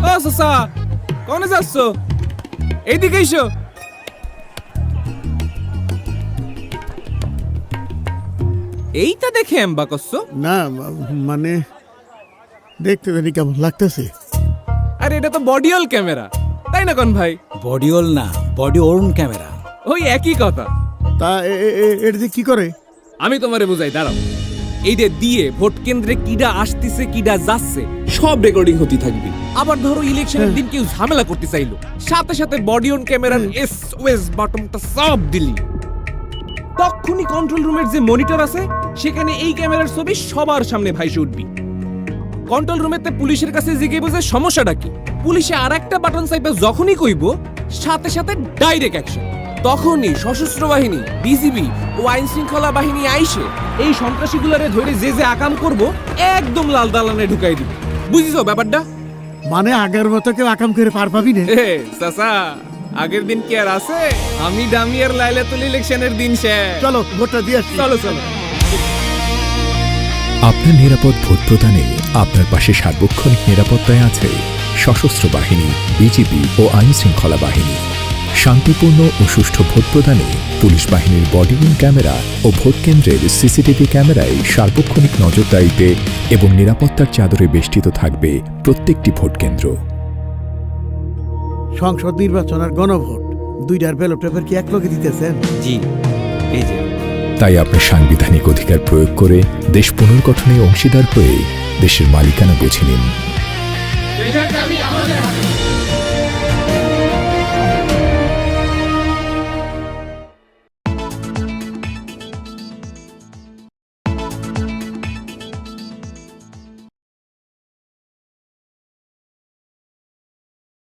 ও সসা, কোনে যাচ্ছ? এইদিকে এসো। এইটা দেখে এম্বা করছো? না মানে দেখতে জানি কেমন লাগতেছে। আরে এটা তো বডিওল ক্যামেরা, তাই না কোন ভাই? বডিওল না, বডি ওর্ন ক্যামেরা। ওই একই কথা। তা এটা দিয়ে কি করে? আমি তোমারে বুঝাই, দাঁড়াও। এইটা দিয়ে ভোট কেন্দ্রে কিডা আসতেছে কিডা যাচ্ছে সব রেকর্ডিং হতে থাকবে। আবার ধরো ইলেকশনের দিন কেউ ঝামেলা করতে চাইলো, সাথে সাথে বডি অন ক্যামেরার এসওএস বাটনটা সব দিলি, তখনই কন্ট্রোল রুমের যে মনিটর আছে সেখানে এই ক্যামেরার ছবি সবার সামনে ভাইসে উঠবি। কন্ট্রোল রুমেতে পুলিশের কাছে জিজ্ঞেস বুঝে সমস্যাটা কি, পুলিশে আর একটা বাটন চাইবে যখনই কইব সাথে সাথে ডাইরেক্ট অ্যাকশন। তখনই সশস্ত্র বাহিনী, বিজিবি ও আইন শৃঙ্খলা বাহিনী আইসে এই সন্ত্রাসীগুলারে ধরে যে যে আকাম করব একদম লাল দালানে ঢুকাই দিবে। বুঝিছো ব্যাপারটা? মানে আগের মতো কেউ আকাম করে পার পাবি না? চাচা, আগের দিন কি আর আছে? আমি ডামিয়ার লাইলাতুল ইলেকশনের দিন শেষ। চলো ভোটটা দিয়ে আসি। চলো চলো। আপনার নিরাপদ ভোট প্রদানে আপনার পাশে সার্বক্ষণিক নিরাপত্তায় আছে সশস্ত্র বাহিনী, বিজিবি ও আইন শৃঙ্খলা বাহিনী। শান্তিপূর্ণ ও সুষ্ঠু ভোট প্রদানে পুলিশ বাহিনীর বডিওন ক্যামেরা ও ভোট কেন্দ্রের সিসিটিভি ক্যামেরায় সার্বক্ষণিক নজরদারিতে এবং নিরাপত্তার চাদরে বেষ্টিত থাকবে প্রত্যেকটি ভোট কেন্দ্র। সংসদ নির্বাচন আর গণভোট দুইটার ব্যালট পেপার কি একলগে দিতেছেন? জি, এই যে। তাই আপনার সাংবিধানিক অধিকার প্রয়োগ করে দেশ পুনর্গঠনে অংশীদার হয়ে দেশের মালিকানা বুঝে নিন।